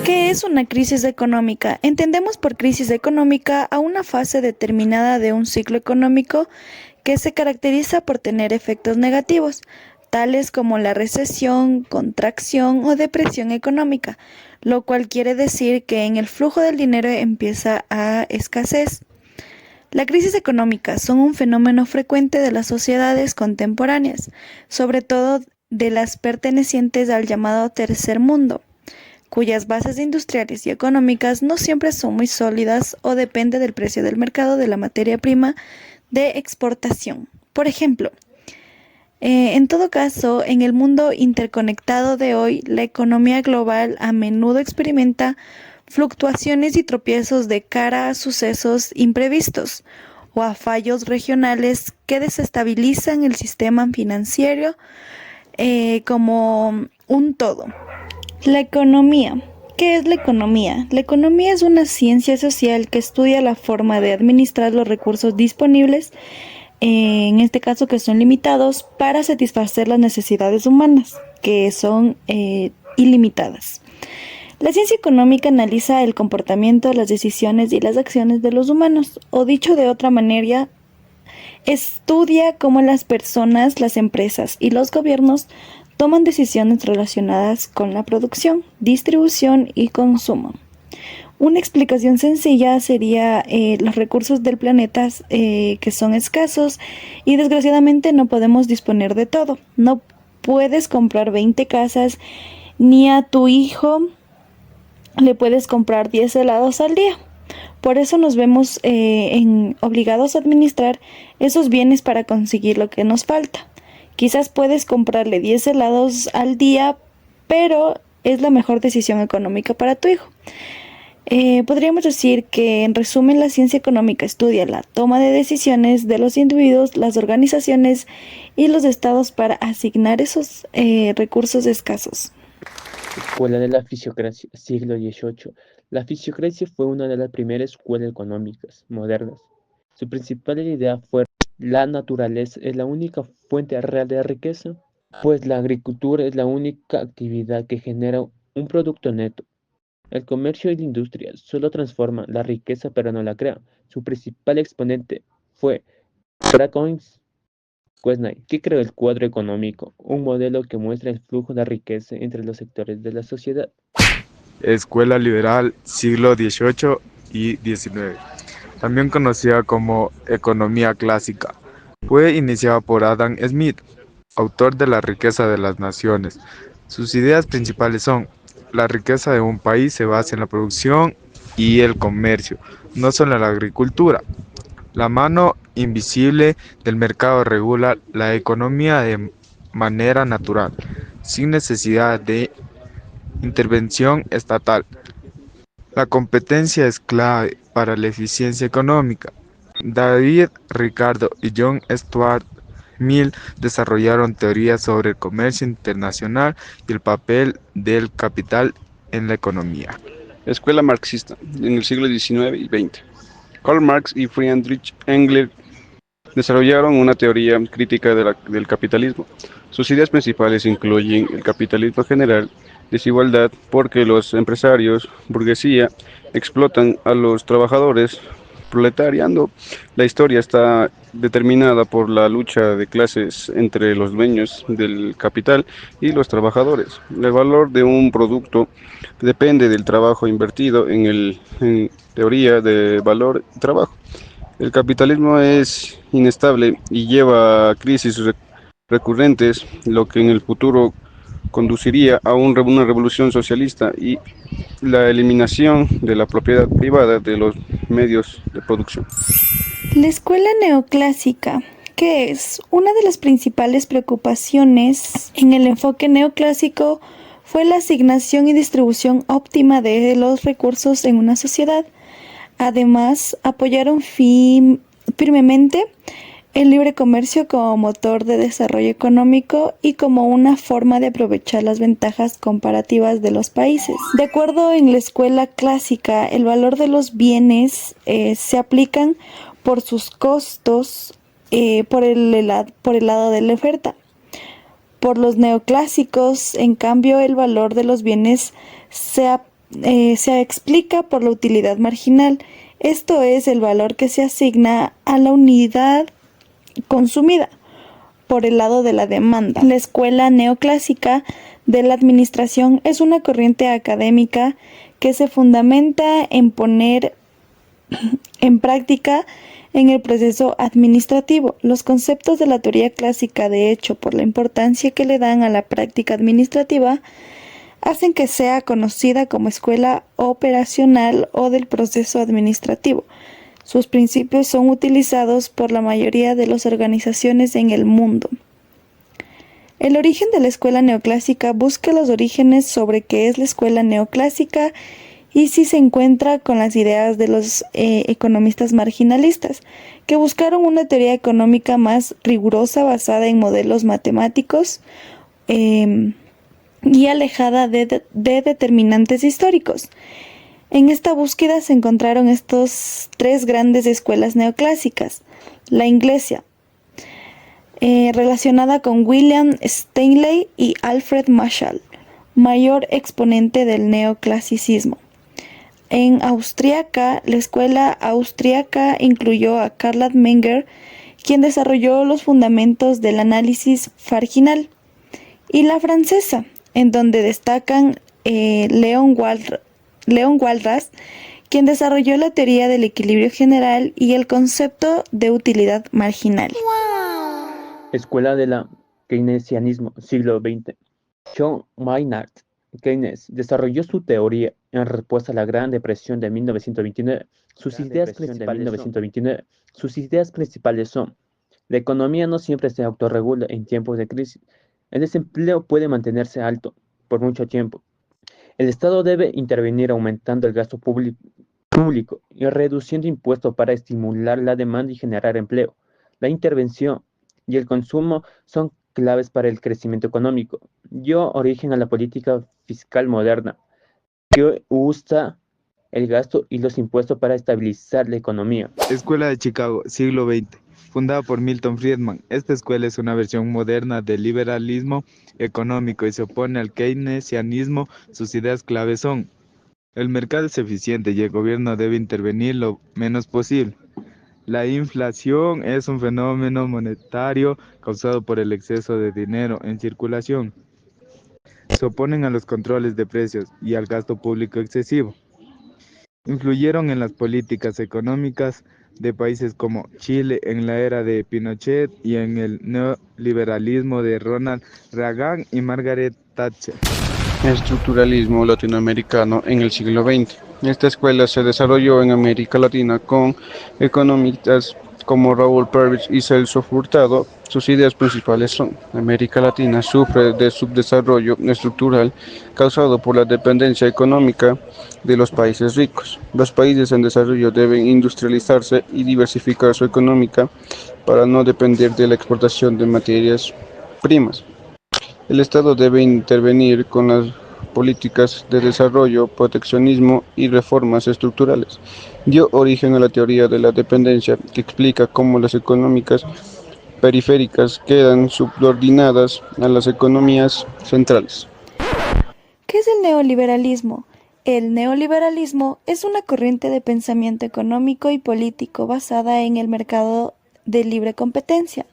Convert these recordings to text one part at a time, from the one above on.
¿Qué es una crisis económica? Entendemos por crisis económica a una fase determinada de un ciclo económico que se caracteriza por tener efectos negativos, tales como la recesión, contracción o depresión económica, lo cual quiere decir que en el flujo del dinero empieza a escasez. La crisis económica son un fenómeno frecuente de las sociedades contemporáneas, sobre todo de las pertenecientes al llamado tercer mundo, cuyas bases industriales y económicas no siempre son muy sólidas o depende del precio del mercado de la materia prima de exportación. Por ejemplo, en todo caso, en el mundo interconectado de hoy, la economía global a menudo experimenta fluctuaciones y tropiezos de cara a sucesos imprevistos o a fallos regionales que desestabilizan el sistema financiero como un todo. La economía. ¿Qué es la economía? La economía es una ciencia social que estudia la forma de administrar los recursos disponibles, en este caso que son limitados, para satisfacer las necesidades humanas, que son ilimitadas. La ciencia económica analiza el comportamiento, las decisiones y las acciones de los humanos, o dicho de otra manera, estudia cómo las personas, las empresas y los gobiernos toman decisiones relacionadas con la producción, distribución y consumo. Una explicación sencilla sería los recursos del planeta que son escasos y desgraciadamente no podemos disponer de todo. No puedes comprar 20 casas ni a tu hijo le puedes comprar 10 helados al día. Por eso nos vemos obligados a administrar esos bienes para conseguir lo que nos falta. Quizás puedes comprarle 10 helados al día, pero es la mejor decisión económica para tu hijo. Podríamos decir que, en resumen, la ciencia económica estudia la toma de decisiones de los individuos, las organizaciones y los estados para asignar esos recursos escasos. Escuela de la Fisiocracia, siglo XVIII. La fisiocracia fue una de las primeras escuelas económicas modernas. Su principal idea fue: la naturaleza es la única fuente real de riqueza, pues la agricultura es la única actividad que genera un producto neto. El comercio y la industria solo transforman la riqueza pero no la crean. Su principal exponente fue Francois Quesnay, que creó el cuadro económico, un modelo que muestra el flujo de riqueza entre los sectores de la sociedad. Escuela liberal, siglo XVIII y XIX, también conocida como economía clásica. Fue iniciada por Adam Smith, autor de La riqueza de las naciones. Sus ideas principales son: la riqueza de un país se basa en la producción y el comercio, no solo en la agricultura. La mano invisible del mercado regula la economía de manera natural, sin necesidad de intervención estatal. La competencia es clave para la eficiencia económica. David Ricardo y John Stuart Mill desarrollaron teorías sobre el comercio internacional y el papel del capital en la economía. Escuela marxista, en el siglo XIX y XX. Karl Marx y Friedrich Engels desarrollaron una teoría crítica del capitalismo. Sus ideas principales incluyen el capitalismo general, desigualdad, porque los empresarios, burguesía, explotan a los trabajadores, proletariando. La historia está determinada por la lucha de clases entre los dueños del capital y los trabajadores. El valor de un producto depende del trabajo invertido en teoría de valor y trabajo. El capitalismo es inestable y lleva a crisis recurrentes, lo que en el futuro conduciría a una revolución socialista y la eliminación de la propiedad privada de los medios de producción. La escuela neoclásica, que es una de las principales preocupaciones en el enfoque neoclásico, fue la asignación y distribución óptima de los recursos en una sociedad. Además, apoyaron firmemente el libre comercio como motor de desarrollo económico y como una forma de aprovechar las ventajas comparativas de los países. De acuerdo en la escuela clásica, el valor de los bienes se aplican por sus costos por el lado de la oferta. Por los neoclásicos, en cambio, el valor de los bienes se se explica por la utilidad marginal. Esto es el valor que se asigna a la unidad consumida por el lado de la demanda. La escuela neoclásica de la administración es una corriente académica que se fundamenta en poner en práctica en el proceso administrativo los conceptos de la teoría clásica. De hecho, por la importancia que le dan a la práctica administrativa, hacen que sea conocida como escuela operacional o del proceso administrativo. Sus principios son utilizados por la mayoría de las organizaciones en el mundo. El origen de la escuela neoclásica busca los orígenes sobre qué es la escuela neoclásica y si se encuentra con las ideas de los economistas marginalistas, que buscaron una teoría económica más rigurosa basada en modelos matemáticos y alejada de determinantes históricos. En esta búsqueda se encontraron estos tres grandes escuelas neoclásicas. La inglesa, relacionada con William Stanley y Alfred Marshall, mayor exponente del neoclasicismo. En austríaca, la escuela austríaca incluyó a Karl Menger, quien desarrolló los fundamentos del análisis marginal, y la francesa, en donde destacan Leon Walras, quien desarrolló la teoría del equilibrio general y el concepto de utilidad marginal. Escuela del keynesianismo, siglo XX. John Maynard Keynes desarrolló su teoría en respuesta a la Gran Depresión de 1929. Sus ideas principales son: la economía no siempre se autorregula en tiempos de crisis. El desempleo puede mantenerse alto por mucho tiempo. El Estado debe intervenir aumentando el gasto público y reduciendo impuestos para estimular la demanda y generar empleo. La intervención y el consumo son claves para el crecimiento económico. Dio origen a la política fiscal moderna, que usa el gasto y los impuestos para estabilizar la economía. Escuela de Chicago, siglo XX, fundada por Milton Friedman. Esta escuela es una versión moderna del liberalismo económico y se opone al keynesianismo. Sus ideas claves son: el mercado es eficiente y el gobierno debe intervenir lo menos posible. La inflación es un fenómeno monetario causado por el exceso de dinero en circulación. Se oponen a los controles de precios y al gasto público excesivo. Influyeron en las políticas económicas de países como Chile en la era de Pinochet y en el neoliberalismo de Ronald Reagan y Margaret Thatcher. Estructuralismo latinoamericano en el siglo XX. Esta escuela se desarrolló en América Latina con economistas como Raúl Purvis y Celso Furtado. Sus ideas principales son: América Latina sufre de subdesarrollo estructural causado por la dependencia económica de los países ricos. Los países en desarrollo deben industrializarse y diversificar su económica para no depender de la exportación de materias primas. El Estado debe intervenir con las políticas de desarrollo, proteccionismo y reformas estructurales. Dio origen a la teoría de la dependencia, que explica cómo las económicas periféricas quedan subordinadas a las economías centrales. ¿Qué es el neoliberalismo? El neoliberalismo es una corriente de pensamiento económico y político basada en el mercado de libre competencia.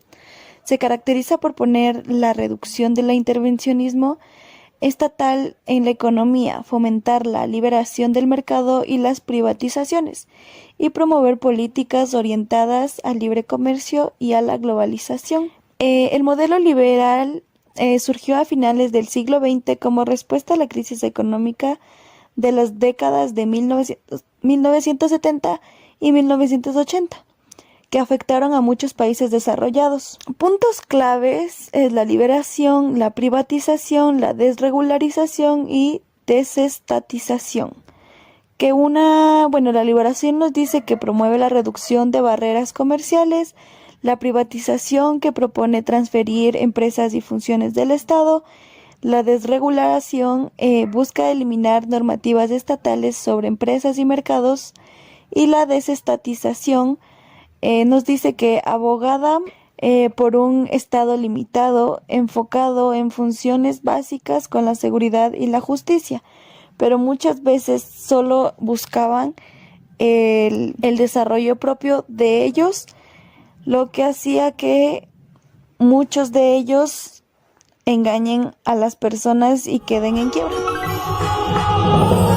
Se caracteriza por poner la reducción del intervencionismo estatal en la economía, fomentar la liberación del mercado y las privatizaciones, y promover políticas orientadas al libre comercio y a la globalización. El modelo liberal surgió a finales del siglo XX como respuesta a la crisis económica de las décadas de 1970 y 1980. Que afectaron a muchos países desarrollados. Puntos claves es la liberación, la privatización, la desregularización y desestatización. La liberación nos dice que promueve la reducción de barreras comerciales, la privatización que propone transferir empresas y funciones del Estado, la desregulación busca eliminar normativas estatales sobre empresas y mercados, y la desestatización nos dice que abogada por un Estado limitado, enfocado en funciones básicas con la seguridad y la justicia, pero muchas veces solo buscaban el desarrollo propio de ellos, lo que hacía que muchos de ellos engañen a las personas y queden en quiebra.